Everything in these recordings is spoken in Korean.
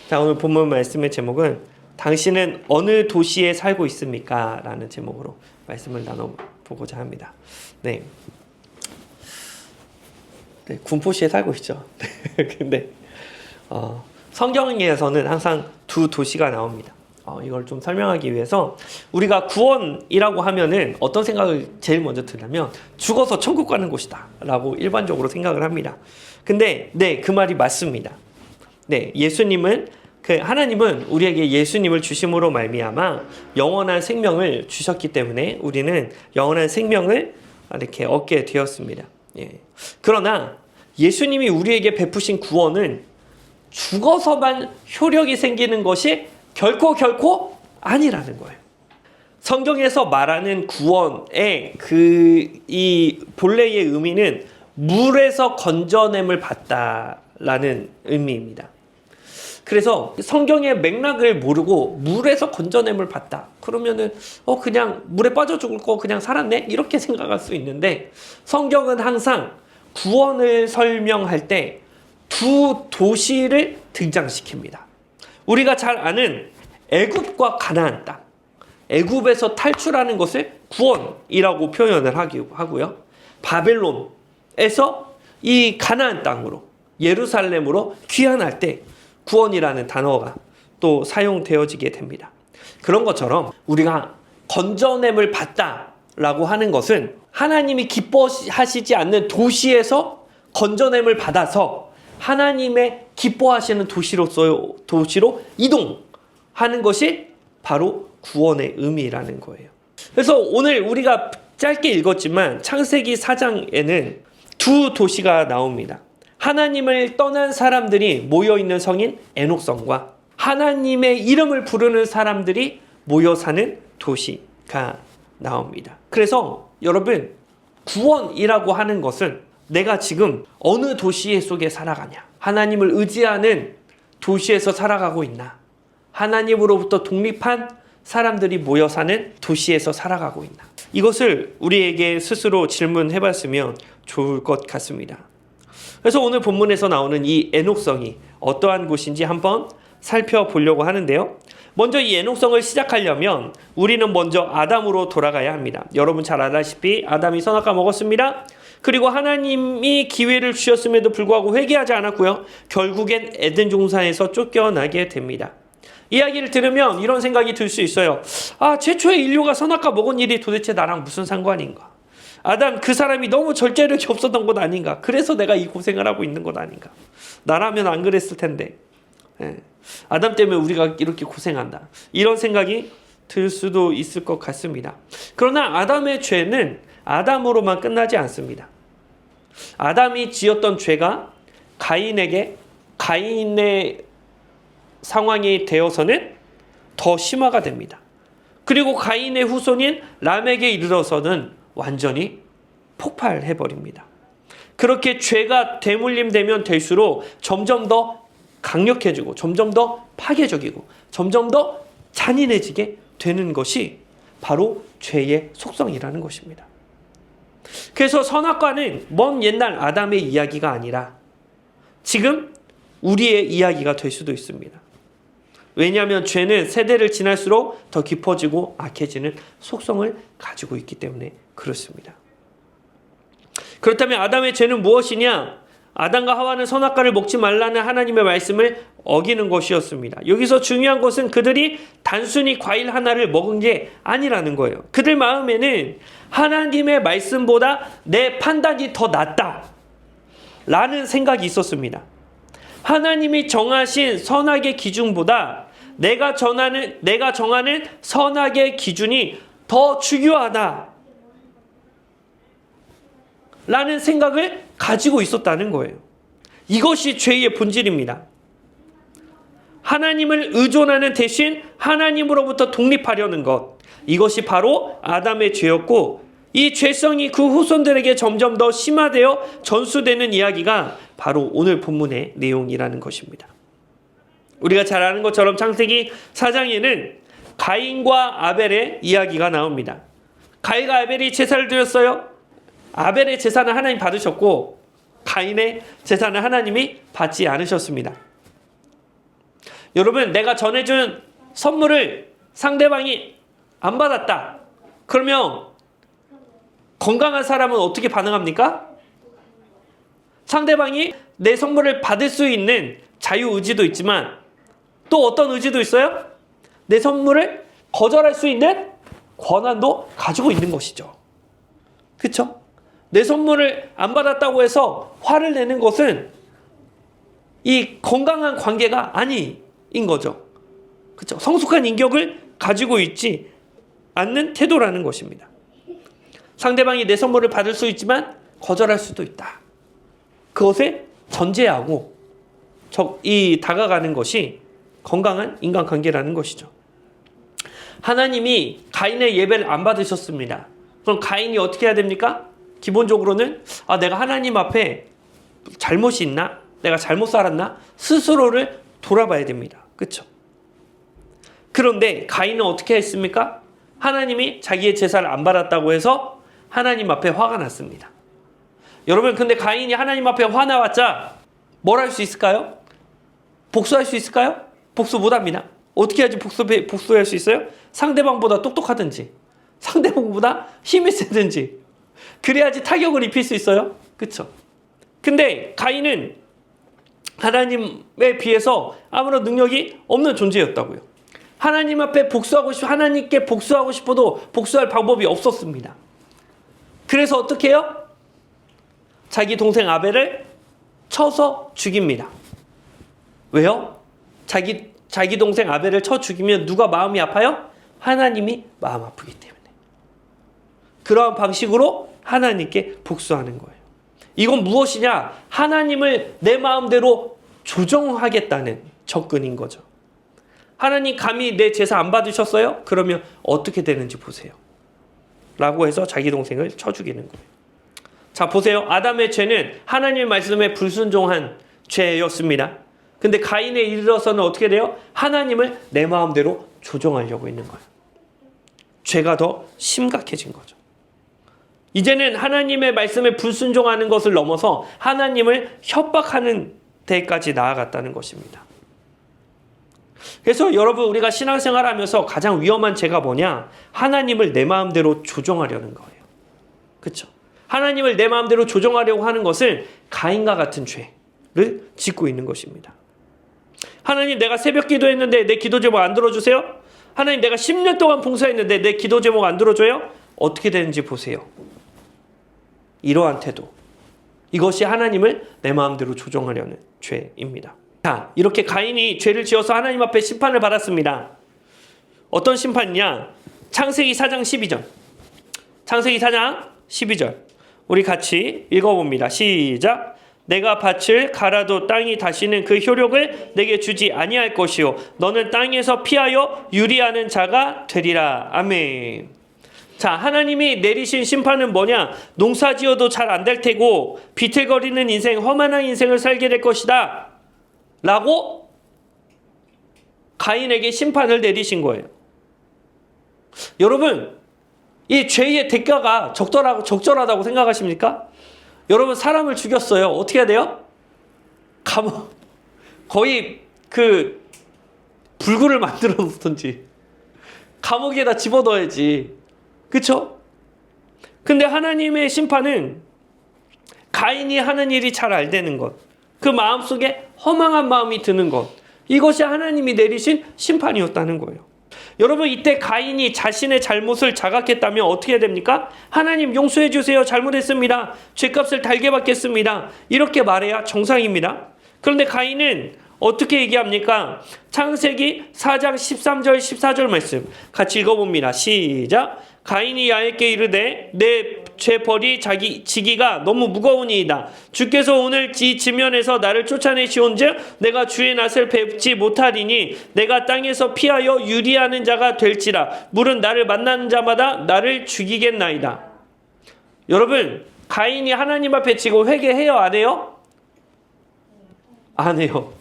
자, 오늘 본문 말씀의 제목은 당신은 어느 도시에 살고 있습니까? 라는 제목으로 말씀을 나눠보고자 합니다. 네. 네, 군포시에 살고 있죠. 근데 성경에서는 항상 두 도시가 나옵니다. 이걸 좀 설명하기 위해서 우리가 구원이라고 하면은 어떤 생각을 제일 먼저 들냐면 죽어서 천국 가는 곳이다 라고 일반적으로 생각을 합니다. 근데 네, 그 말이 맞습니다. 네, 하나님은 우리에게 예수님을 주심으로 말미암아 영원한 생명을 주셨기 때문에 우리는 영원한 생명을 이렇게 얻게 되었습니다. 예. 그러나 예수님이 우리에게 베푸신 구원은 죽어서만 효력이 생기는 것이 결코 아니라는 거예요. 성경에서 말하는 구원의 이 본래의 의미는 물에서 건져냄을 받다라는 의미입니다. 그래서 성경의 맥락을 모르고 물에서 건져냄을 받다. 그러면은 그냥 물에 빠져 죽을 거 그냥 살았네? 이렇게 생각할 수 있는데 성경은 항상 구원을 설명할 때 두 도시를 등장시킵니다. 우리가 잘 아는 애굽과 가나안 땅. 애굽에서 탈출하는 것을 구원이라고 표현을 하고요. 바벨론에서 이 가나안 땅으로 예루살렘으로 귀환할 때 구원이라는 단어가 또 사용되어지게 됩니다. 그런 것처럼 우리가 건져냄을 받다라고 하는 것은 하나님이 기뻐하시지 않는 도시에서 건져냄을 받아서 하나님의 기뻐하시는 도시로 이동하는 것이 바로 구원의 의미라는 거예요. 그래서 오늘 우리가 짧게 읽었지만 창세기 4장에는 두 도시가 나옵니다. 하나님을 떠난 사람들이 모여있는 성인 에녹성과 하나님의 이름을 부르는 사람들이 모여 사는 도시가 나옵니다. 그래서 여러분, 구원이라고 하는 것은 내가 지금 어느 도시 속에 살아가냐? 하나님을 의지하는 도시에서 살아가고 있나? 하나님으로부터 독립한 사람들이 모여 사는 도시에서 살아가고 있나? 이것을 우리에게 스스로 질문해 봤으면 좋을 것 같습니다. 그래서 오늘 본문에서 나오는 이 에녹성이 어떠한 곳인지 한번 살펴보려고 하는데요. 먼저 이 에녹성을 시작하려면 우리는 먼저 아담으로 돌아가야 합니다. 여러분 잘 알다시피 아담이 선악과 먹었습니다. 그리고 하나님이 기회를 주셨음에도 불구하고 회개하지 않았고요. 결국엔 에덴 동산에서 쫓겨나게 됩니다. 이야기를 들으면 이런 생각이 들 수 있어요. 최초의 인류가 선악과 먹은 일이 도대체 나랑 무슨 상관인가? 아담 그 사람이 너무 절제력이 없었던 것 아닌가? 그래서 내가 이 고생을 하고 있는 것 아닌가? 나라면 안 그랬을 텐데. 아담 때문에 우리가 이렇게 고생한다. 이런 생각이 들 수도 있을 것 같습니다. 그러나 아담의 죄는 아담으로만 끝나지 않습니다. 아담이 지었던 죄가 가인의 상황이 되어서는 더 심화가 됩니다. 그리고 가인의 후손인 람에게 이르러서는 완전히 폭발해버립니다. 그렇게 죄가 대물림되면 될수록 점점 더 강력해지고 점점 더 파괴적이고 점점 더 잔인해지게 되는 것이 바로 죄의 속성이라는 것입니다. 그래서 선악과는 먼 옛날 아담의 이야기가 아니라 지금 우리의 이야기가 될 수도 있습니다. 왜냐하면 죄는 세대를 지날수록 더 깊어지고 악해지는 속성을 가지고 있기 때문에 그렇습니다. 그렇다면 아담의 죄는 무엇이냐? 아담과 하와는 선악과를 먹지 말라는 하나님의 말씀을 어기는 것이었습니다. 여기서 중요한 것은 그들이 단순히 과일 하나를 먹은 게 아니라는 거예요. 그들 마음에는 하나님의 말씀보다 내 판단이 더 낫다 라는 생각이 있었습니다. 하나님이 정하신 선악의 기준보다 내가 정하는 선악의 기준이 더 중요하다 라는 생각을 가지고 있었다는 거예요. 이것이 죄의 본질입니다. 하나님을 의존하는 대신 하나님으로부터 독립하려는 것. 이것이 바로 아담의 죄였고 이 죄성이 그 후손들에게 점점 더 심화되어 전수되는 이야기가 바로 오늘 본문의 내용이라는 것입니다. 우리가 잘 아는 것처럼 창세기 4장에는 가인과 아벨의 이야기가 나옵니다. 가인과 아벨이 제사를 드렸어요. 아벨의 제사는 하나님 받으셨고 가인의 제사는 하나님이 받지 않으셨습니다. 여러분, 내가 전해준 선물을 상대방이 안 받았다. 그러면 건강한 사람은 어떻게 반응합니까? 상대방이 내 선물을 받을 수 있는 자유의지도 있지만 또 어떤 의지도 있어요? 내 선물을 거절할 수 있는 권한도 가지고 있는 것이죠. 그렇죠? 내 선물을 안 받았다고 해서 화를 내는 것은 이 건강한 관계가 아닌 거죠. 그렇죠? 성숙한 인격을 가지고 있지 않는 태도라는 것입니다. 상대방이 내 선물을 받을 수 있지만 거절할 수도 있다. 그것에 전제하고 다가가는 것이 건강한 인간관계라는 것이죠. 하나님이 가인의 예배를 안 받으셨습니다. 그럼 가인이 어떻게 해야 됩니까? 기본적으로는 내가 하나님 앞에 잘못이 있나? 내가 잘못 살았나? 스스로를 돌아봐야 됩니다. 그렇죠? 그런데 가인은 어떻게 했습니까? 하나님이 자기의 제사를 안 받았다고 해서 하나님 앞에 화가 났습니다. 여러분, 근데 가인이 하나님 앞에 화나왔자 뭘 할 수 있을까요? 복수할 수 있을까요? 복수 못합니다. 어떻게 해야지 복수할 수 있어요? 상대방보다 똑똑하든지 상대방보다 힘이 세든지 그래야지 타격을 입힐 수 있어요. 그렇죠? 근데 가인은 하나님에 비해서 아무런 능력이 없는 존재였다고요. 하나님 앞에 하나님께 복수하고 싶어도 복수할 방법이 없었습니다. 그래서 어떻게 해요? 자기 동생 아벨을 쳐서 죽입니다. 왜요? 자기 동생 아벨을 쳐 죽이면 누가 마음이 아파요? 하나님이 마음 아프기 때문에. 그러한 방식으로 하나님께 복수하는 거예요. 이건 무엇이냐? 하나님을 내 마음대로 조정하겠다는 접근인 거죠. 하나님 감히 내 제사 안 받으셨어요? 그러면 어떻게 되는지 보세요. 라고 해서 자기 동생을 쳐 죽이는 거예요. 자, 보세요. 아담의 죄는 하나님의 말씀에 불순종한 죄였습니다. 근데 가인에 이르러서는 어떻게 돼요? 하나님을 내 마음대로 조정하려고 있는 거예요. 죄가 더 심각해진 거죠. 이제는 하나님의 말씀에 불순종하는 것을 넘어서 하나님을 협박하는 데까지 나아갔다는 것입니다. 그래서 여러분, 우리가 신앙생활 하면서 가장 위험한 죄가 뭐냐? 하나님을 내 마음대로 조정하려는 거예요. 그렇죠? 하나님을 내 마음대로 조정하려고 하는 것은 가인과 같은 죄를 짓고 있는 것입니다. 하나님, 내가 새벽 기도했는데 내 기도 제목 안 들어주세요? 하나님, 내가 10년 동안 봉사했는데 내 기도 제목 안 들어줘요? 어떻게 되는지 보세요. 이러한 태도, 이것이 하나님을 내 마음대로 조정하려는 죄입니다. 자, 이렇게 가인이 죄를 지어서 하나님 앞에 심판을 받았습니다. 어떤 심판이냐? 창세기 4장 12절. 창세기 4장 12절. 우리 같이 읽어봅니다. 시작. 내가 밭을 갈아도 땅이 다시는 그 효력을 내게 주지 아니할 것이요 너는 땅에서 피하여 유리하는 자가 되리라. 아멘. 자, 하나님이 내리신 심판은 뭐냐? 농사 지어도 잘 안 될 테고 비틀거리는 인생, 험한한 인생을 살게 될 것이다 라고 가인에게 심판을 내리신 거예요. 여러분, 이 죄의 대가가 적절하다고 생각하십니까? 여러분, 사람을 죽였어요. 어떻게 해야 돼요? 감옥, 거의 불구를 만들어 놓던지 감옥에다 집어넣어야지. 그쵸? 근데 하나님의 심판은 가인이 하는 일이 잘 안 되는 것, 그 마음속에 허망한 마음이 드는 것, 이것이 하나님이 내리신 심판이었다는 거예요. 여러분, 이때 가인이 자신의 잘못을 자각했다면 어떻게 해야 됩니까? 하나님 용서해 주세요. 잘못했습니다. 죄값을 달게 받겠습니다. 이렇게 말해야 정상입니다. 그런데 가인은 어떻게 얘기합니까? 창세기 4장 13절 14절 말씀 같이 읽어봅니다. 시작. 가인이 야훼께 이르되 내 죄벌이 지기가 너무 무거우니이다. 주께서 오늘 이 지면에서 나를 쫓아내시온즉 내가 주의 낯을 뵙지 못하리니 내가 땅에서 피하여 유리하는 자가 될지라. 물은 나를 만나는 자마다 나를 죽이겠나이다. 여러분, 가인이 하나님 앞에 지금 회개해요, 안 해요? 안 해요.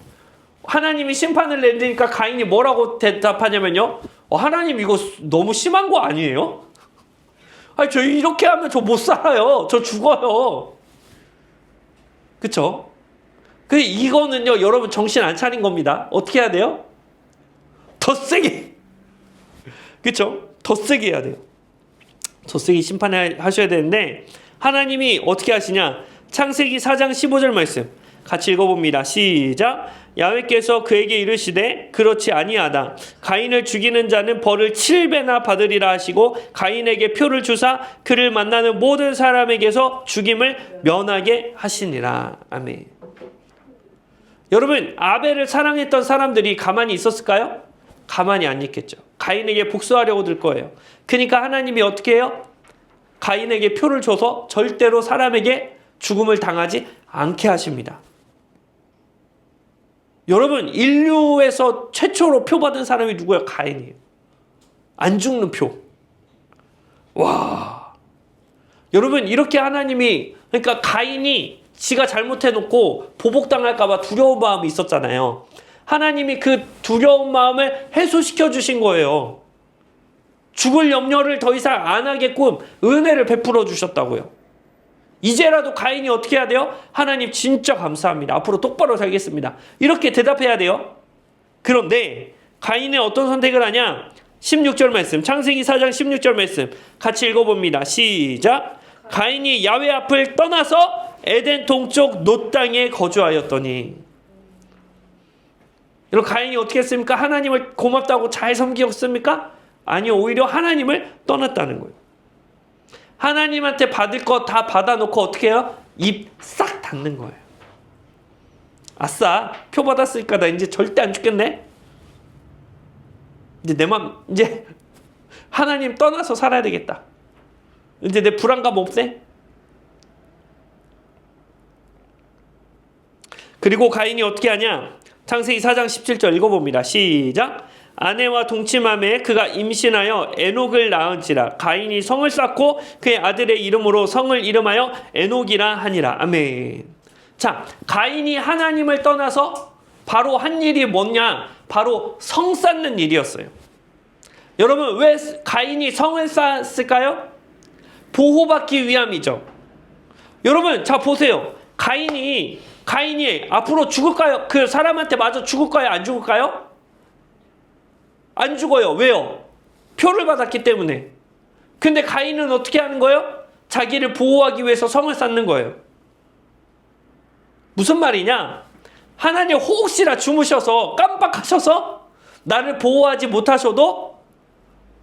하나님이 심판을 내리니까 가인이 뭐라고 대답하냐면요, 하나님 이거 너무 심한 거 아니에요? 아니, 저 이렇게 하면 저 못 살아요. 저 죽어요. 그쵸? 근데 이거는요, 여러분 정신 안 차린 겁니다. 어떻게 해야 돼요? 더 세게. 그렇죠? 더 세게 해야 돼요. 더 세게 심판하셔야 되는데 하나님이 어떻게 하시냐? 창세기 4장 15절 말씀 같이 읽어봅니다. 시작. 야훼께서 그에게 이르시되 그렇지 아니하다. 가인을 죽이는 자는 벌을 7배나 받으리라 하시고 가인에게 표를 주사 그를 만나는 모든 사람에게서 죽임을 면하게 하시니라. 아멘. 여러분, 아벨을 사랑했던 사람들이 가만히 있었을까요? 가만히 안 있겠죠. 가인에게 복수하려고 들 거예요. 그러니까 하나님이 어떻게 해요? 가인에게 표를 줘서 절대로 사람에게 죽음을 당하지 않게 하십니다. 여러분, 인류에서 최초로 표 받은 사람이 누구예요? 가인이에요. 안 죽는 표. 와. 여러분, 이렇게 하나님이, 그러니까 가인이 지가 잘못해놓고 보복당할까봐 두려운 마음이 있었잖아요. 하나님이 그 두려운 마음을 해소시켜 주신 거예요. 죽을 염려를 더 이상 안 하게끔 은혜를 베풀어 주셨다고요. 이제라도 가인이 어떻게 해야 돼요? 하나님 진짜 감사합니다. 앞으로 똑바로 살겠습니다. 이렇게 대답해야 돼요. 그런데 가인은 어떤 선택을 하냐? 16절 말씀, 창세기 4장 16절 말씀 같이 읽어봅니다. 시작. 가인이 야훼 앞을 떠나서 에덴 동쪽 놋 땅에 거주하였더니. 여러분, 가인이 어떻게 했습니까? 하나님을 고맙다고 잘 섬기었습니까? 아니요, 오히려 하나님을 떠났다는 거예요. 하나님한테 받을 거 다 받아놓고 어떻게 해요? 입 싹 닫는 거예요. 아싸, 표 받았으니까 나 이제 절대 안 죽겠네. 이제 내 맘, 이제 하나님 떠나서 살아야 되겠다. 이제 내 불안감 없애. 그리고 가인이 어떻게 하냐? 창세기 4장 17절 읽어봅니다. 시작. 아내와 동침함에 그가 임신하여 에녹을 낳은지라. 가인이 성을 쌓고 그의 아들의 이름으로 성을 이름하여 에녹이라 하니라. 아멘. 자, 가인이 하나님을 떠나서 바로 한 일이 뭐냐? 바로 성 쌓는 일이었어요. 여러분, 왜 가인이 성을 쌓았을까요? 보호받기 위함이죠. 여러분, 자 보세요. 가인이 앞으로 죽을까요? 그 사람한테 맞아 죽을까요? 안 죽을까요? 안 죽어요. 왜요? 표를 받았기 때문에. 근데 가인은 어떻게 하는 거예요? 자기를 보호하기 위해서 성을 쌓는 거예요. 무슨 말이냐? 하나님 혹시나 주무셔서 깜빡하셔서 나를 보호하지 못하셔도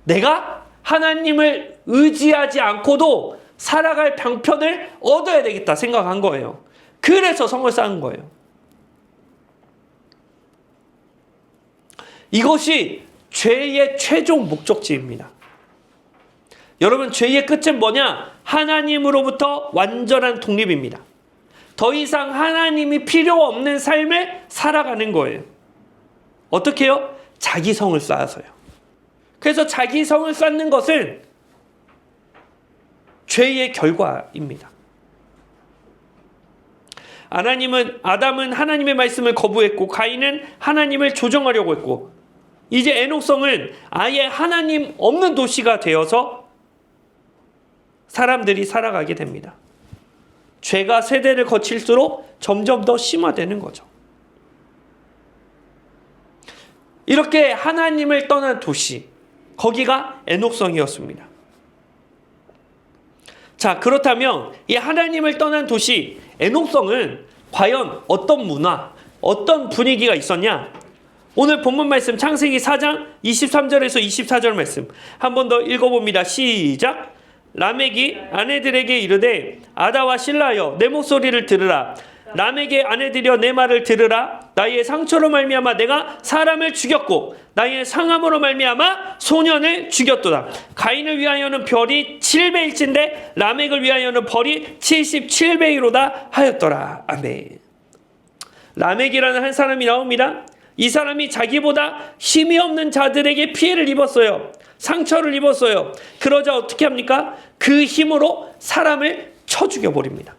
내가 하나님을 의지하지 않고도 살아갈 방편을 얻어야 되겠다 생각한 거예요. 그래서 성을 쌓은 거예요. 이것이 죄의 최종 목적지입니다. 여러분, 죄의 끝은 뭐냐? 하나님으로부터 완전한 독립입니다. 더 이상 하나님이 필요 없는 삶을 살아가는 거예요. 어떻게 해요? 자기 성을 쌓아서요. 그래서 자기 성을 쌓는 것은 죄의 결과입니다. 아담은 하나님의 말씀을 거부했고 가인은 하나님을 조정하려고 했고 이제 에녹성은 아예 하나님 없는 도시가 되어서 사람들이 살아가게 됩니다. 죄가 세대를 거칠수록 점점 더 심화되는 거죠. 이렇게 하나님을 떠난 도시, 거기가 에녹성이었습니다. 자, 그렇다면 이 하나님을 떠난 도시 에녹성은 과연 어떤 문화, 어떤 분위기가 있었냐? 오늘 본문 말씀 창세기 4장 23절에서 24절 말씀 한 번 더 읽어봅니다. 시작. 라멕이 아내들에게 이르되 아다와 실라여 내 목소리를 들으라. 라멕의 아내들여 내 말을 들으라. 나의 상처로 말미암아 내가 사람을 죽였고 나의 상함으로 말미암아 소년을 죽였도다. 가인을 위하여는 별이 7배일진데 라멕을 위하여는 벌이 77배이로다 하였더라. 아멘. 라멕이라는 한 사람이 나옵니다. 이 사람이 자기보다 힘이 없는 자들에게 피해를 입었어요. 상처를 입었어요. 그러자 어떻게 합니까? 그 힘으로 사람을 쳐 죽여버립니다.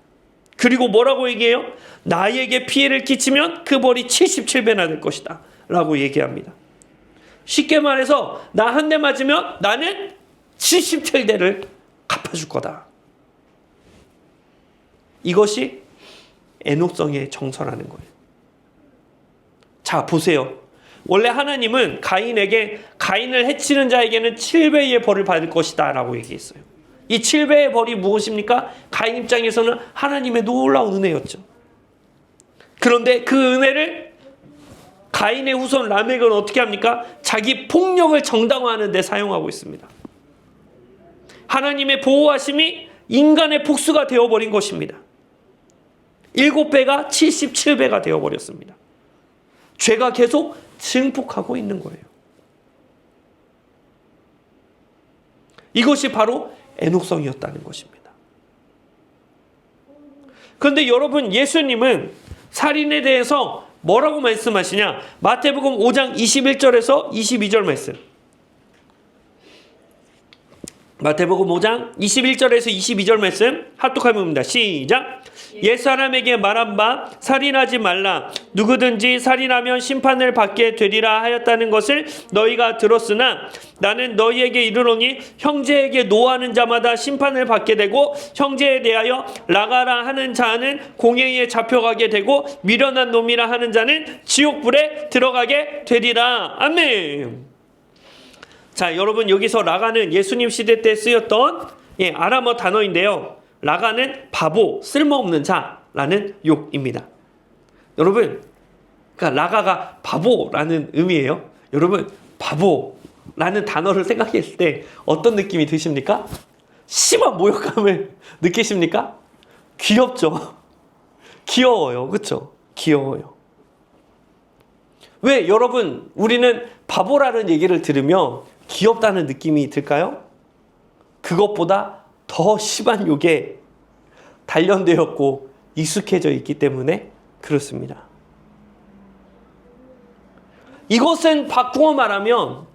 그리고 뭐라고 얘기해요? 나에게 피해를 끼치면 그 벌이 77배나 될 것이다 라고 얘기합니다. 쉽게 말해서 나 한 대 맞으면 나는 77대를 갚아줄 거다. 이것이 에녹성의 정서라는 거예요. 자, 보세요. 원래 하나님은 가인에게 가인을 해치는 자에게는 7배의 벌을 받을 것이다 라고 얘기했어요. 이 7배의 벌이 무엇입니까? 가인 입장에서는 하나님의 놀라운 은혜였죠. 그런데 그 은혜를 가인의 후손 라멕은 어떻게 합니까? 자기 폭력을 정당화하는 데 사용하고 있습니다. 하나님의 보호하심이 인간의 복수가 되어버린 것입니다. 7배가 77배가 되어버렸습니다. 죄가 계속 증폭하고 있는 거예요. 이것이 바로 애녹성이었다는 것입니다. 그런데 여러분, 예수님은 살인에 대해서 뭐라고 말씀하시냐? 마태복음 5장 21절에서 22절 말씀. 마태복음 5장 21절에서 22절 말씀 합독하면 봅니다. 시작. 옛사람에게 말한 바 살인하지 말라. 누구든지 살인하면 심판을 받게 되리라 하였다는 것을 너희가 들었으나 나는 너희에게 이르노니 형제에게 노하는 자마다 심판을 받게 되고 형제에 대하여 나가라 하는 자는 공회에 잡혀가게 되고 미련한 놈이라 하는 자는 지옥불에 들어가게 되리라. 아멘. 자, 여러분, 여기서 라가는 예수님 시대 때 쓰였던 아람어 단어인데요. 라가는 바보, 쓸모없는 자라는 욕입니다. 여러분, 그러니까 라가가 바보라는 의미예요. 여러분, 바보라는 단어를 생각했을 때 어떤 느낌이 드십니까? 심한 모욕감을 느끼십니까? 귀엽죠? 귀여워요. 그렇죠? 귀여워요. 왜 여러분, 우리는 바보라는 얘기를 들으면 귀엽다는 느낌이 들까요? 그것보다 더 심한 욕에 단련되었고 익숙해져 있기 때문에 그렇습니다. 이것은 바꾸어 말하면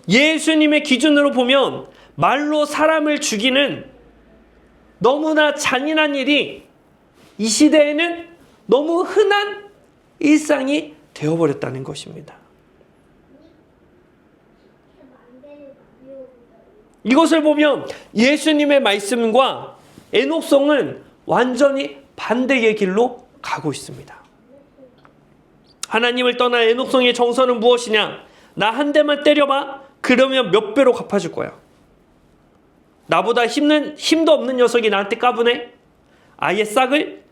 예수님의 기준으로 보면 말로 사람을 죽이는 너무나 잔인한 일이 이 시대에는 너무 흔한 일상이 되어버렸다는 것입니다. 이것을 보면 예수님의 말씀과 애녹성은 완전히 반대의 길로 가고 있습니다. 하나님을 떠난 애녹성의 정서는 무엇이냐? 나 한 대만 때려봐. 그러면 몇 배로 갚아줄 거야. 나보다 힘도 없는 녀석이 나한테 까부네. 아예 싹을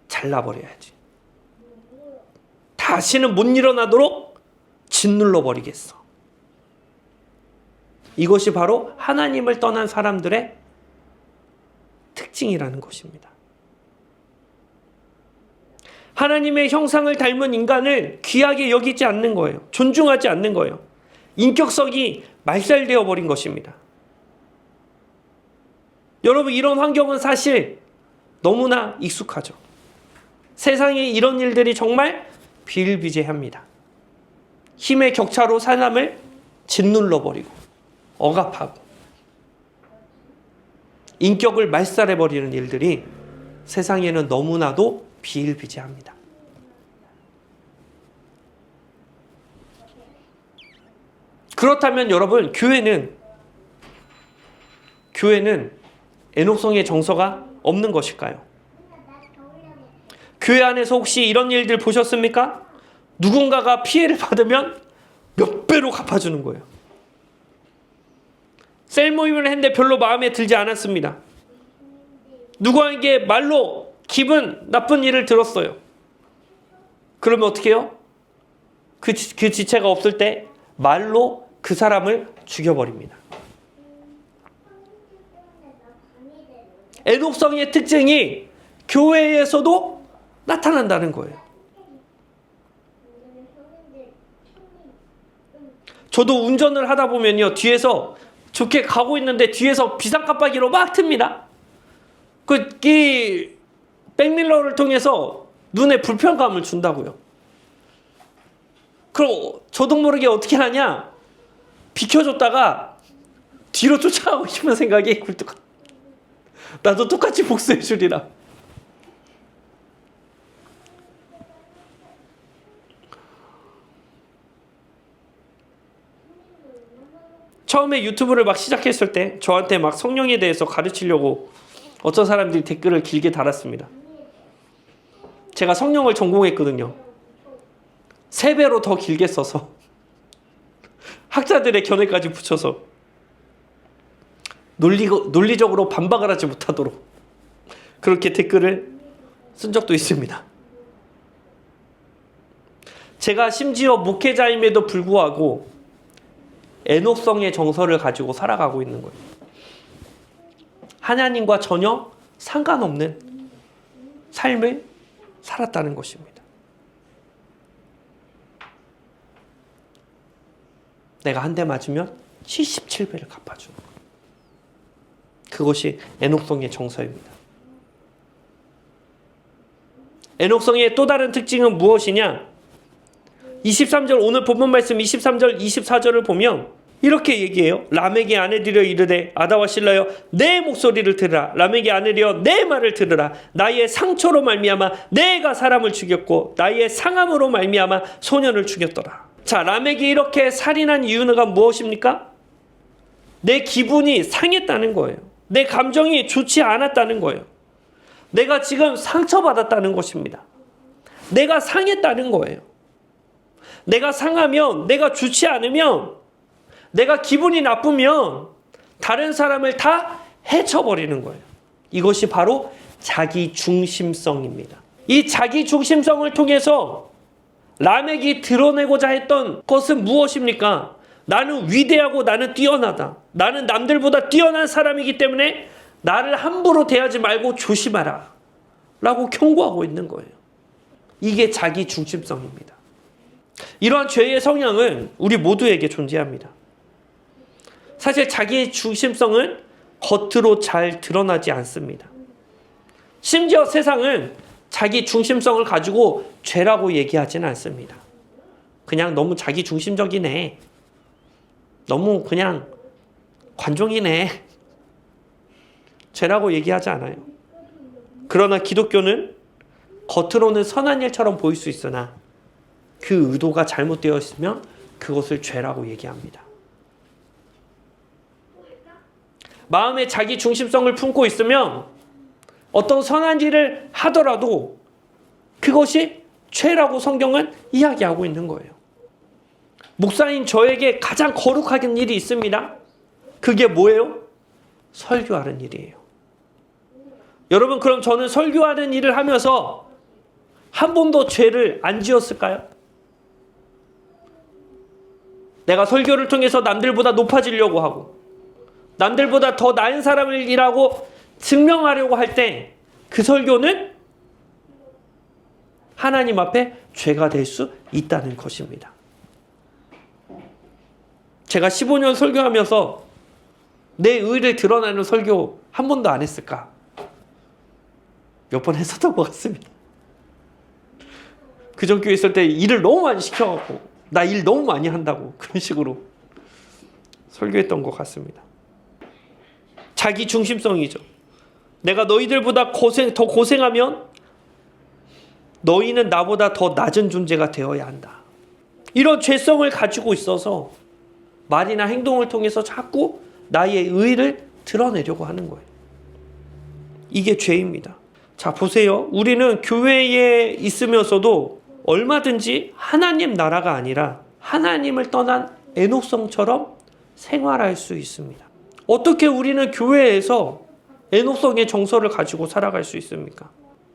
잘라버려야지. 다시는 못 일어나도록 짓눌러 버리겠어. 이것이 바로 하나님을 떠난 사람들의 특징이라는 것입니다. 하나님의 형상을 닮은 인간을 귀하게 여기지 않는 거예요. 존중하지 않는 거예요. 인격성이 말살되어 버린 것입니다. 여러분, 이런 환경은 사실 너무나 익숙하죠. 세상에 이런 일들이 정말 비일비재합니다. 힘의 격차로 사람을 짓눌러 버리고 억압하고 인격을 말살해버리는 일들이 세상에는 너무나도 비일비재합니다. 그렇다면 여러분, 교회는 애녹성의 정서가 없는 것일까요? 교회 안에서 혹시 이런 일들 보셨습니까? 누군가가 피해를 받으면 몇 배로 갚아주는 거예요. 셀 모임을 했는데 별로 마음에 들지 않았습니다. 누구에게 말로 기분 나쁜 일을 들었어요. 그러면 어떻게 해요? 그 지체가 없을 때 말로 그 사람을 죽여버립니다. 애녹성의 특징이 교회에서도 나타난다는 거예요. 저도 운전을 하다 보면요, 뒤에서 좋게 가고 있는데 뒤에서 비상깜빡이로 막 틉니다. 이 백밀러를 통해서 눈에 불편감을 준다고요. 그럼 저도 모르게 어떻게 하냐? 비켜줬다가 뒤로 쫓아가고 싶은 생각이 굴뚝. 나도 똑같이 복수해 주리라. 처음에 유튜브를 막 시작했을 때 저한테 막 성령에 대해서 가르치려고 어떤 사람들이 댓글을 길게 달았습니다. 제가 성령을 전공했거든요. 3배로 더 길게 써서 학자들의 견해까지 붙여서 논리적으로 반박을 하지 못하도록 그렇게 댓글을 쓴 적도 있습니다. 제가 심지어 목회자임에도 불구하고 에녹성의 정서를 가지고 살아가고 있는 거예요. 하나님과 전혀 상관없는 삶을 살았다는 것입니다. 내가 한 대 맞으면 77배를 갚아주는 거예요. 그것이 에녹성의 정서입니다. 에녹성의 또 다른 특징은 무엇이냐? 23절, 오늘 본문 말씀 23절, 24절을 보면 이렇게 얘기해요. 람에게 아내들여 이르되 아다와 실라여 내 목소리를 들으라. 람에게 아내들여 내 말을 들으라. 나의 상처로 말미암아 내가 사람을 죽였고 나의 상함으로 말미암아 소년을 죽였더라. 자, 람에게 이렇게 살인한 이유가 무엇입니까? 내 기분이 상했다는 거예요. 내 감정이 좋지 않았다는 거예요. 내가 지금 상처받았다는 것입니다. 내가 상했다는 거예요. 내가 상하면, 내가 좋지 않으면, 내가 기분이 나쁘면 다른 사람을 다 해쳐버리는 거예요. 이것이 바로 자기 중심성입니다. 이 자기 중심성을 통해서 람եկ이 드러내고자 했던 것은 무엇입니까? 나는 위대하고 나는 뛰어나다. 나는 남들보다 뛰어난 사람이기 때문에 나를 함부로 대하지 말고 조심하라 라고 경고하고 있는 거예요. 이게 자기 중심성입니다. 이러한 죄의 성향은 우리 모두에게 존재합니다. 사실 자기의 중심성은 겉으로 잘 드러나지 않습니다. 심지어 세상은 자기 중심성을 가지고 죄라고 얘기하지는 않습니다. 그냥 너무 자기 중심적이네. 너무 그냥 관종이네. 죄라고 얘기하지 않아요. 그러나 기독교는 겉으로는 선한 일처럼 보일 수 있으나 그 의도가 잘못되어 있으면 그것을 죄라고 얘기합니다. 마음에 자기 중심성을 품고 있으면 어떤 선한 일을 하더라도 그것이 죄라고 성경은 이야기하고 있는 거예요. 목사인 저에게 가장 거룩한 일이 있습니다. 그게 뭐예요? 설교하는 일이에요. 여러분, 그럼 저는 설교하는 일을 하면서 한 번도 죄를 안 지었을까요? 내가 설교를 통해서 남들보다 높아지려고 하고 남들보다 더 나은 사람이라고 증명하려고 할 때 그 설교는 하나님 앞에 죄가 될 수 있다는 것입니다. 제가 15년 설교하면서 내 의를 드러내는 설교 한 번도 안 했을까? 몇 번 했었던 것 같습니다. 그전 교회 있을 때 일을 너무 많이 시켜갖고 나 일 너무 많이 한다고 그런 식으로 설교했던 것 같습니다. 자기 중심성이죠. 내가 너희들보다 더 고생하면 너희는 나보다 더 낮은 존재가 되어야 한다. 이런 죄성을 가지고 있어서 말이나 행동을 통해서 자꾸 나의 의를 드러내려고 하는 거예요. 이게 죄입니다. 자, 보세요. 우리는 교회에 있으면서도 얼마든지 하나님 나라가 아니라 하나님을 떠난 에녹성처럼 생활할 수 있습니다. 어떻게 우리는 교회에서 에녹성의 정서를 가지고 살아갈 수 있습니까?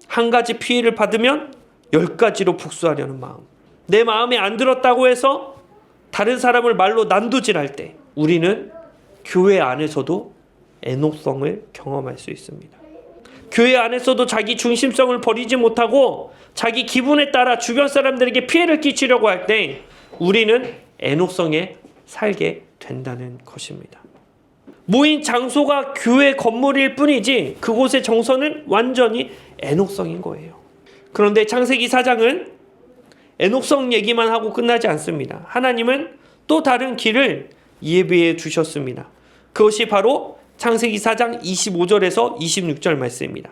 한 가지 피해를 받으면 10가지로 복수하려는 마음. 내 마음에 안 들었다고 해서 다른 사람을 말로 난도질할 때 우리는 교회 안에서도 에녹성을 경험할 수 있습니다. 교회 안에서도 자기 중심성을 버리지 못하고 자기 기분에 따라 주변 사람들에게 피해를 끼치려고 할 때 우리는 에녹성에 살게 된다는 것입니다. 모인 장소가 교회 건물일 뿐이지 그곳의 정서는 완전히 에녹성인 거예요. 그런데 창세기 4장은 에녹성 얘기만 하고 끝나지 않습니다. 하나님은 또 다른 길을 예비해 주셨습니다. 그것이 바로 창세기 4장 25절에서 26절 말씀입니다.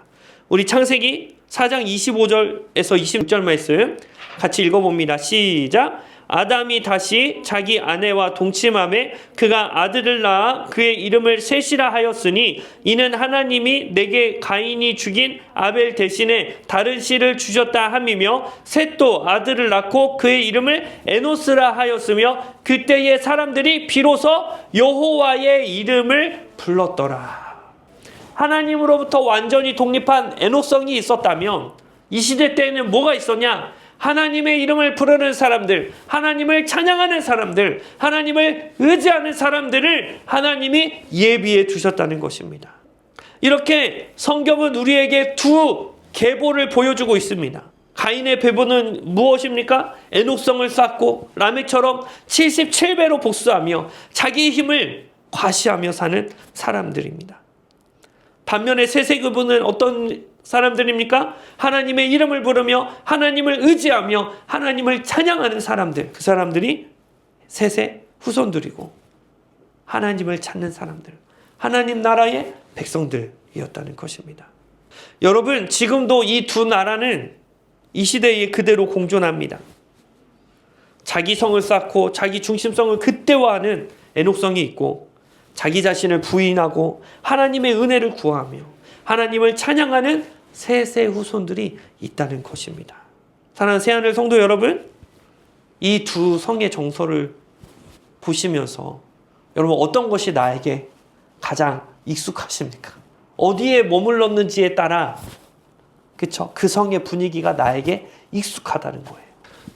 우리 창세기 4장 25절에서 26절 말씀 같이 읽어봅니다. 시작. 아담이 다시 자기 아내와 동침함에 그가 아들을 낳아 그의 이름을 셋이라 하였으니 이는 하나님이 내게 가인이 죽인 아벨 대신에 다른 씨를 주셨다 함이며 셋도 아들을 낳고 그의 이름을 에노스라 하였으며 그때의 사람들이 비로소 여호와의 이름을 불렀더라. 하나님으로부터 완전히 독립한 에녹성이 있었다면 이 시대 때에는 뭐가 있었냐? 하나님의 이름을 부르는 사람들, 하나님을 찬양하는 사람들, 하나님을 의지하는 사람들을 하나님이 예비해 두셨다는 것입니다. 이렇게 성경은 우리에게 두 계보를 보여주고 있습니다. 가인의 배보는 무엇입니까? 에녹성을 쌓고 라멕처럼 77배로 복수하며 자기의 힘을 과시하며 사는 사람들입니다. 반면에 셋의 그분은 어떤 사람들입니까? 하나님의 이름을 부르며 하나님을 의지하며 하나님을 찬양하는 사람들. 그 사람들이 셋의 후손들이고 하나님을 찾는 사람들, 하나님 나라의 백성들이었다는 것입니다. 여러분, 지금도 이 두 나라는 이 시대에 그대로 공존합니다. 자기 성을 쌓고 자기 중심성을 극대화하는 에녹성이 있고 자기 자신을 부인하고 하나님의 은혜를 구하며 하나님을 찬양하는 셋의 후손들이 있다는 것입니다. 사랑하는 새하늘 성도 여러분, 이 두 성의 정서를 보시면서 여러분 어떤 것이 나에게 가장 익숙하십니까? 어디에 머물렀는지에 따라 그쵸? 그 성의 분위기가 나에게 익숙하다는 거예요.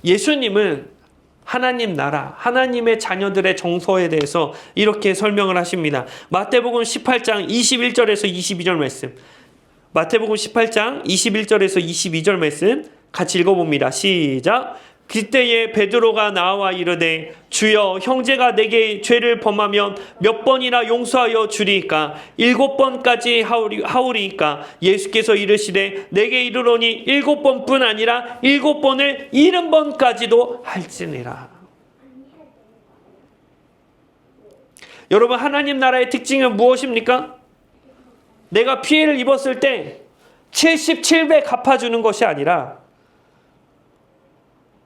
예수님은 하나님 나라, 하나님의 자녀들의 정서에 대해서 이렇게 설명을 하십니다. 마태복음 18장 21절에서 22절 말씀. 마태복음 18장 21절에서 22절 말씀 같이 읽어봅니다. 시작. 그때에 베드로가 나와 이르되 주여 형제가 내게 죄를 범하면 몇 번이나 용서하여 주리이까? 7번까지 하오리이까? 예수께서 이르시되 내게 이르노니 7번뿐 아니라 7번을 70번까지도 할지니라. 여러분, 하나님 나라의 특징은 무엇입니까? 내가 피해를 입었을 때 77배 갚아주는 것이 아니라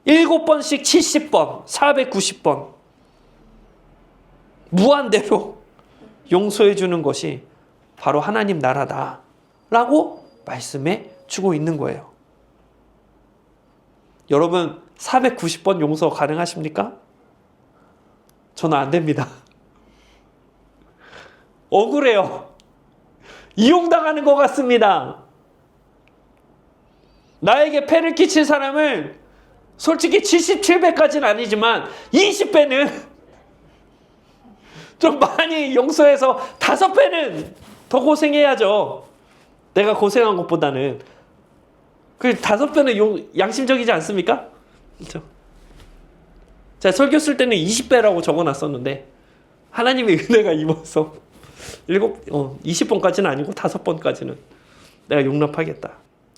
7번씩 70번, 490번 무한대로 용서해 주는 것이 바로 하나님 나라다라고 말씀해 주고 있는 거예요. 여러분, 490번 용서 가능하십니까? 저는 안 됩니다. 억울해요. 이용당하는 것 같습니다. 나에게 폐를 끼친 사람을 솔직히 77배까지는 아니지만 20배는 좀 많이 용서해서 5배는 더 고생해야죠. 내가 고생한 것보다는. 그 5배는 양심적이지 않습니까? 그렇죠? 자, 설교 쓸 때는 20배라고 적어놨었는데 하나님의 은혜가 임해서 20번까지는 아니고 5번까지는 내가 용납하겠다.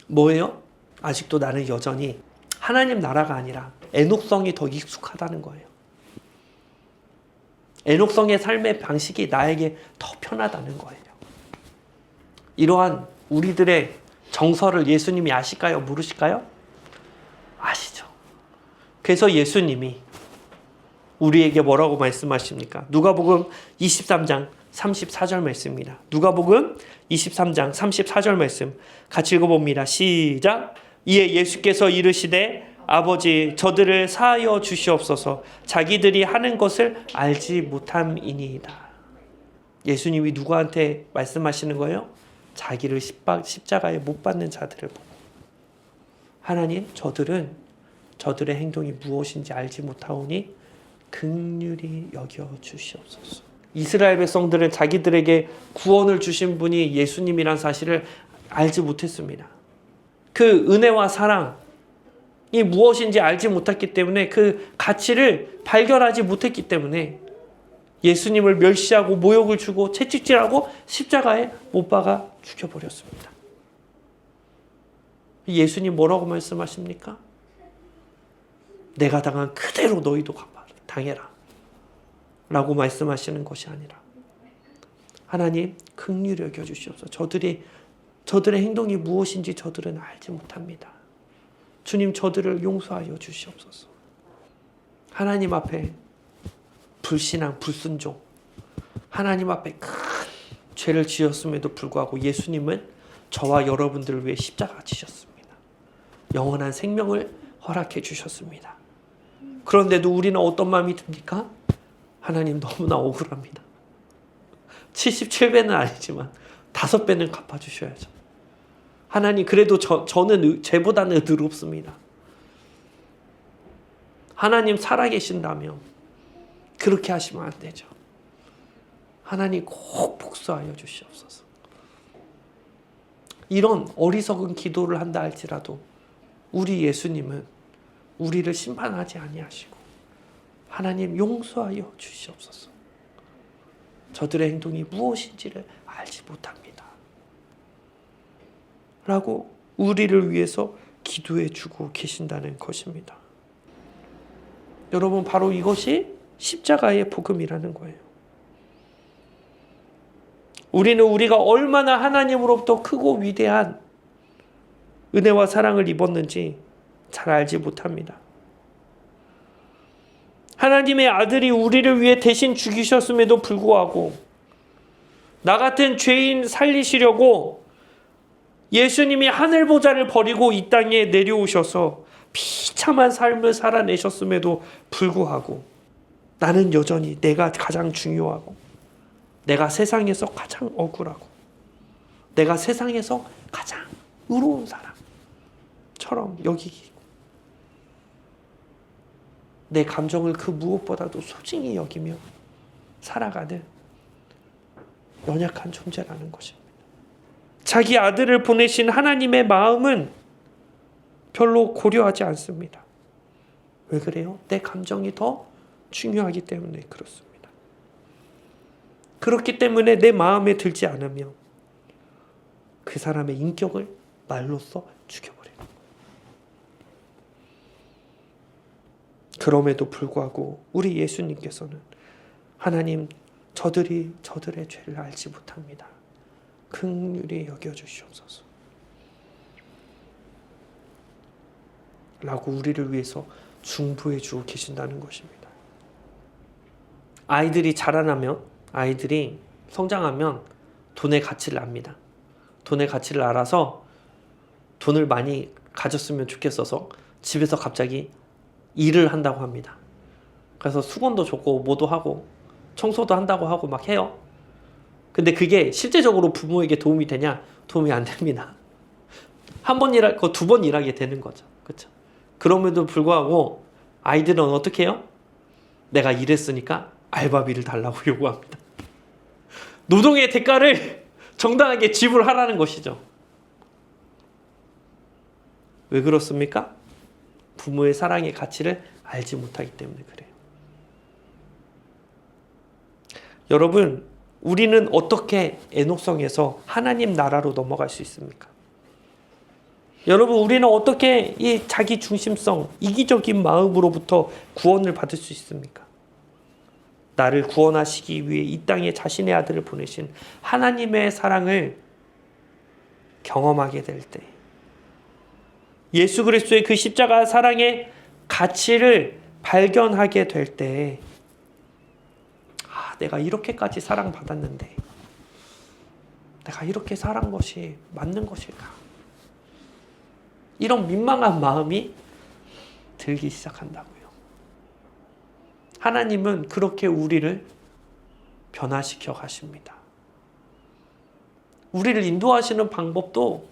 뭐예요? 아직도 나는 여전히 하나님 나라가 아니라 에녹성이 더 익숙하다는 거예요. 에녹성의 삶의 방식이 나에게 더 편하다는 거예요. 이러한 우리들의 정서를 예수님이 아실까요? 모르실까요? 아시죠. 그래서 예수님이 우리에게 뭐라고 말씀하십니까? 누가복음 23장 34절 말씀입니다. 누가복음 23장 34절 말씀 같이 읽어봅니다. 시작. 이에 예수께서 이르시되 아버지 저들을 사하여 주시옵소서 자기들이 하는 것을 알지 못함이니이다. 예수님이 누구한테 말씀하시는 거예요? 자기를 십자가에 못 박는 자들을 보고 하나님 저들의 행동이 무엇인지 알지 못하오니 긍휼히 여겨 주시옵소서. 이스라엘 백성들은 자기들에게 구원을 주신 분이 예수님이란 사실을 알지 못했습니다. 그 은혜와 사랑이 무엇인지 알지 못했기 때문에 그 가치를 발견하지 못했기 때문에 예수님을 멸시하고 모욕을 주고 채찍질하고 십자가에 못 박아 죽여버렸습니다. 예수님 뭐라고 말씀하십니까? 내가 당한 그대로 너희도 당해라 라고 말씀하시는 것이 아니라 하나님 긍휼히 여겨주시옵소서. 저들의 행동이 무엇인지 저들은 알지 못합니다. 주님 저들을 용서하여 주시옵소서. 하나님 앞에 불신앙, 불순종, 하나님 앞에 큰 죄를 지었음에도 불구하고 예수님은 저와 여러분들을 위해 십자가 지셨습니다. 영원한 생명을 허락해 주셨습니다. 그런데도 우리는 어떤 마음이 듭니까? 하나님 너무나 억울합니다. 77배는 아니지만 5배는 갚아주셔야죠. 하나님 그래도 저는 죄보다는 의롭습니다. 하나님 살아계신다면 그렇게 하시면 안 되죠. 하나님 꼭 복수하여 주시옵소서. 이런 어리석은 기도를 한다 할지라도 우리 예수님은 우리를 심판하지 아니하시고 하나님 용서하여 주시옵소서. 저들의 행동이 무엇인지를 알지 못합니다. 라고 우리를 위해서 기도해 주고 계신다는 것입니다. 여러분, 바로 이것이 십자가의 복음이라는 거예요. 우리는 우리가 얼마나 하나님으로부터 크고 위대한 은혜와 사랑을 입었는지 잘 알지 못합니다. 하나님의 아들이 우리를 위해 대신 죽이셨음에도 불구하고 나 같은 죄인 살리시려고 예수님이 하늘 보좌를 버리고 이 땅에 내려오셔서 비참한 삶을 살아내셨음에도 불구하고 나는 여전히 내가 가장 중요하고 내가 세상에서 가장 억울하고 내가 세상에서 가장 의로운 사람처럼 여기고 내 감정을 그 무엇보다도 소중히 여기며 살아가는 연약한 존재라는 것입니다. 자기 아들을 보내신 하나님의 마음은 별로 고려하지 않습니다. 왜 그래요? 내 감정이 더 중요하기 때문에 그렇습니다. 그렇기 때문에 내 마음에 들지 않으면 그 사람의 인격을 말로써 죽여버려요. 그럼에도 불구하고 우리 예수님께서는 하나님 저들이 저들의 죄를 알지 못합니다. 긍휼히 여겨주시옵소서 라고 우리를 위해서 중보해 주고 계신다는 것입니다. 아이들이 자라나면 아이들이 성장하면 돈의 가치를 압니다. 돈의 가치를 알아서 돈을 많이 가졌으면 좋겠어서 집에서 갑자기 일을 한다고 합니다. 그래서 수건도 줬고 뭐도 하고 청소도 한다고 하고 막 해요. 근데 그게 실제적으로 부모에게 도움이 되냐? 도움이 안 됩니다. 한 번 일하고 2번 일하게 되는 거죠. 그렇죠? 그럼에도 불구하고 아이들은 어떻게 해요? 내가 일했으니까 알바비를 달라고 요구합니다. 노동의 대가를 정당하게 지불하라는 것이죠. 왜 그렇습니까? 부모의 사랑의 가치를 알지 못하기 때문에 그래요. 여러분, 우리는 어떻게 에녹성에서 하나님 나라로 넘어갈 수 있습니까? 여러분, 우리는 어떻게 이 자기 중심성, 이기적인 마음으로부터 구원을 받을 수 있습니까? 나를 구원하시기 위해 이 땅에 자신의 아들을 보내신 하나님의 사랑을 경험하게 될 때, 예수 그리스도의 그 십자가 사랑의 가치를 발견하게 될 때, 내가 이렇게까지 사랑받았는데 내가 이렇게 살한 것이 맞는 것일까? 이런 민망한 마음이 들기 시작한다고요. 하나님은 그렇게 우리를 변화시켜 가십니다. 우리를 인도하시는 방법도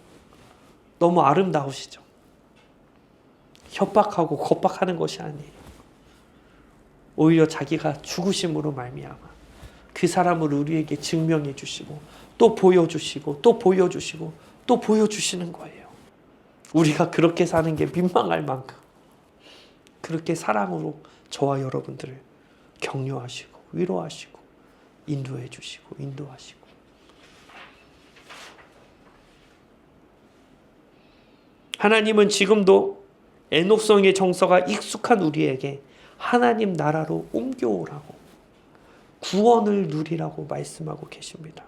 너무 아름다우시죠. 협박하고 겁박하는 것이 아니에요. 오히려 자기가 죽으심으로 말미암아 그 사람을 우리에게 증명해 주시고 또 보여주시고 또 보여주시고 또 보여주시는 거예요. 우리가 그렇게 사는 게 민망할 만큼 그렇게 사랑으로 저와 여러분들을 격려하시고 위로하시고 인도해 주시고 인도하시고, 하나님은 지금도 에녹성의 정서가 익숙한 우리에게 하나님 나라로 옮겨오라고, 구원을 누리라고 말씀하고 계십니다.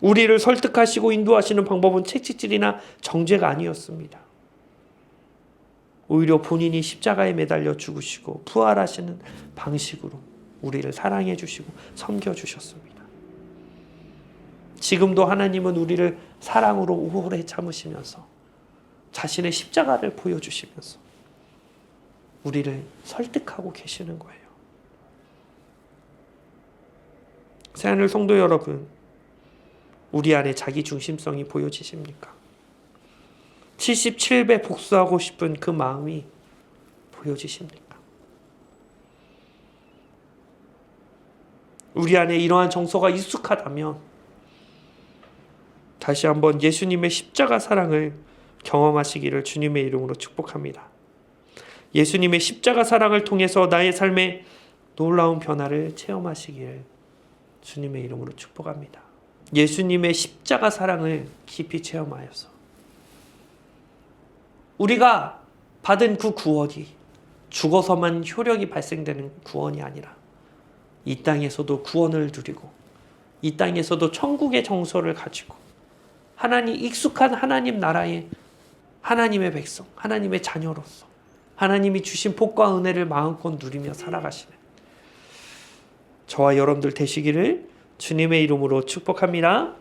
우리를 설득하시고 인도하시는 방법은 채찍질이나 정죄가 아니었습니다. 오히려 본인이 십자가에 매달려 죽으시고 부활하시는 방식으로 우리를 사랑해 주시고 섬겨 주셨습니다. 지금도 하나님은 우리를 사랑으로 오래 참으시면서 자신의 십자가를 보여주시면서 우리를 설득하고 계시는 거예요. 새하늘 성도 여러분, 우리 안에 자기 중심성이 보여지십니까? 77배 복수하고 싶은 그 마음이 보여지십니까? 우리 안에 이러한 정서가 익숙하다면 다시 한번 예수님의 십자가 사랑을 경험하시기를 주님의 이름으로 축복합니다. 예수님의 십자가 사랑을 통해서 나의 삶에 놀라운 변화를 체험하시기를 주님의 이름으로 축복합니다. 예수님의 십자가 사랑을 깊이 체험하여서 우리가 받은 그 구원이 죽어서만 효력이 발생되는 구원이 아니라 이 땅에서도 구원을 누리고 이 땅에서도 천국의 정서를 가지고 하나님 익숙한 하나님 나라의 하나님의 백성, 하나님의 자녀로서 하나님이 주신 복과 은혜를 마음껏 누리며 살아가시는 저와 여러분들 되시기를 주님의 이름으로 축복합니다.